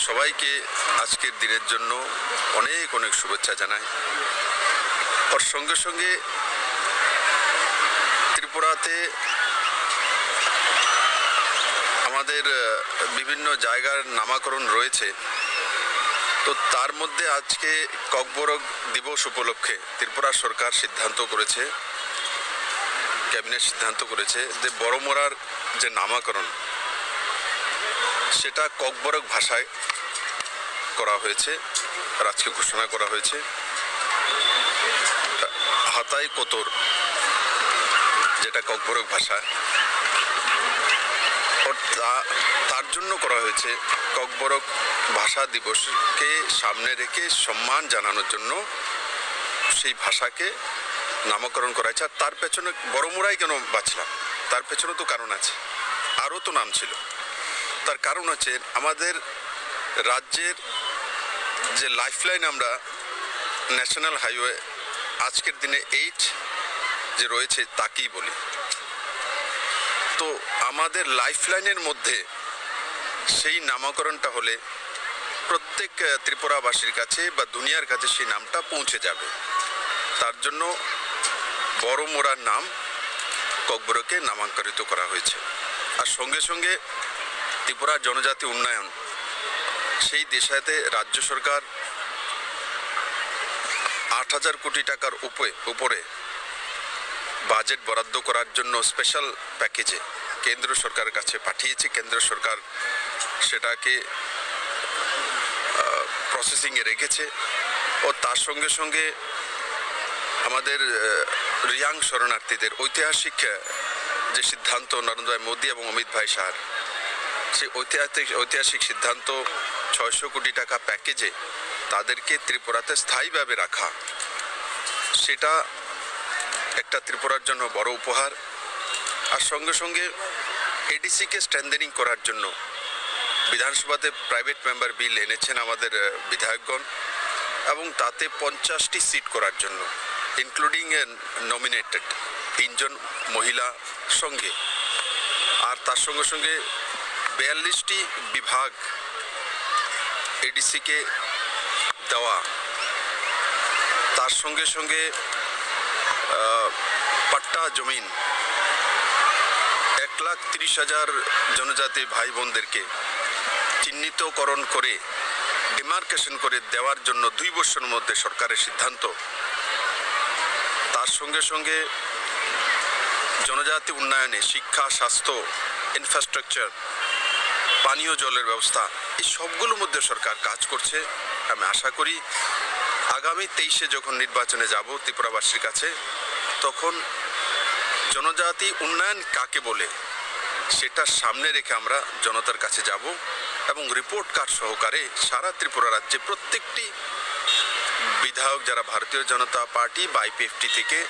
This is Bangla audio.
সবাইকে আজকের দিনের জন্য অনেক অনেক শুভেচ্ছা জানাই। ওর সঙ্গে সঙ্গে ত্রিপুরাতে আমাদের বিভিন্ন জায়গার নামকরণ রয়েছে, তো তার মধ্যে আজকে ককবরক দিবস উপলক্ষে ত্রিপুরা সরকার সিদ্ধান্ত করেছে, ক্যাবিনেট সিদ্ধান্ত করেছে যে বড়মোড়ার যে নামকরণ সেটা ককবরক ভাষায় করা হয়েছে আর আজকে ঘোষণা করা হয়েছে। হাতাই কোতর যেটা ককবরক ভাষা, তার জন্য করা হয়েছে ককবরক ভাষা দিবসকে সামনে রেখে সম্মান জানানোর জন্য সেই ভাষাকে নামকরণ করা হয়েছে। আর তার পেছনে বড়মোড়াই কেন বাঁচলাম, তার পেছনে তো কারণ আছে, আরও তো নাম ছিল। তার কারণ হচ্ছে আমাদের রাজ্যের যে লাইফলাইন, আমরা ন্যাশনাল হাইওয়ে আজকের দিনে 8 যে রয়েছে তাকেই বলি। তো আমাদের লাইফলাইনের মধ্যে সেই নামকরণটা হলে প্রত্যেক ত্রিপুরাবাসীর কাছে বা দুনিয়ার কাছে সেই নামটা পৌঁছে যাবে। তার জন্য বড়মোড়ার নাম ককবরকে নামাঙ্করিত করা হয়েছে। আর সঙ্গে সঙ্গে ত্রিপুরা জনজাতি উন্নয়ন, সেই দেশাতে রাজ্য সরকার 8,000 কোটি টাকার উপরে বাজেট বরাদ্দ করার জন্য স্পেশাল প্যাকেজে কেন্দ্র সরকারের কাছে পাঠিয়েছে। কেন্দ্র সরকার সেটাকে প্রসেসিংয়ে রেখেছে। ও তার সঙ্গে সঙ্গে আমাদের রিয়াং শরণার্থীদের ঐতিহাসিক যে সিদ্ধান্ত নরেন্দ্র মোদী এবং অমিত ভাই শাহর, সেই ঐতিহাসিক সিদ্ধান্ত 600 কোটি টাকা প্যাকেজে তাদেরকে ত্রিপুরাতে স্থায়ীভাবে রাখা, সেটা একটা ত্রিপুরার জন্য বড় উপহার। আর সঙ্গে সঙ্গে এডিসিকে স্ট্রেংথেনিং করার জন্য বিধানসভাতে প্রাইভেট মেম্বার বিল এনেছেন আমাদের বিধায়কগণ, এবং তাতে 50টি সিট করার জন্য, ইনক্লুডিং নমিনেটেড 3 জন মহিলা সঙ্গে। আর তার সঙ্গে সঙ্গে 42টি বিভাগ এডিসিকে দেওয়া। তার সঙ্গে সঙ্গে পাট্টা জমিন 1,30,000 জনজাতি ভাই বোনদেরকে চিহ্নিতকরণ করে ডিমার্কেশন করে দেওয়ার জন্য 2 বছরের মধ্যে সরকারের সিদ্ধান্ত। তার সঙ্গে সঙ্গে জনজাতি উন্নয়নে শিক্ষা, স্বাস্থ্য, ইনফ্রাস্ট্রাকচার, পানীয় জলের ব্যবস্থা, এই সবগুলোর মধ্যে সরকার কাজ করছে। আমি আশা করি আগামী 23-এ যখন নির্বাচনে যাব ত্রিপুরাবাসীর কাছে, তখন জনজাতি উন্নয়ন কাকে বলে সেটা সামনে রেখে আমরা জনতার কাছে যাব এবং রিপোর্ট কার্ড সহকারে সারা ত্রিপুরা রাজ্যে প্রত্যেকটি বিধায়ক যারা ভারতীয় জনতা পার্টি বা IPFT থেকে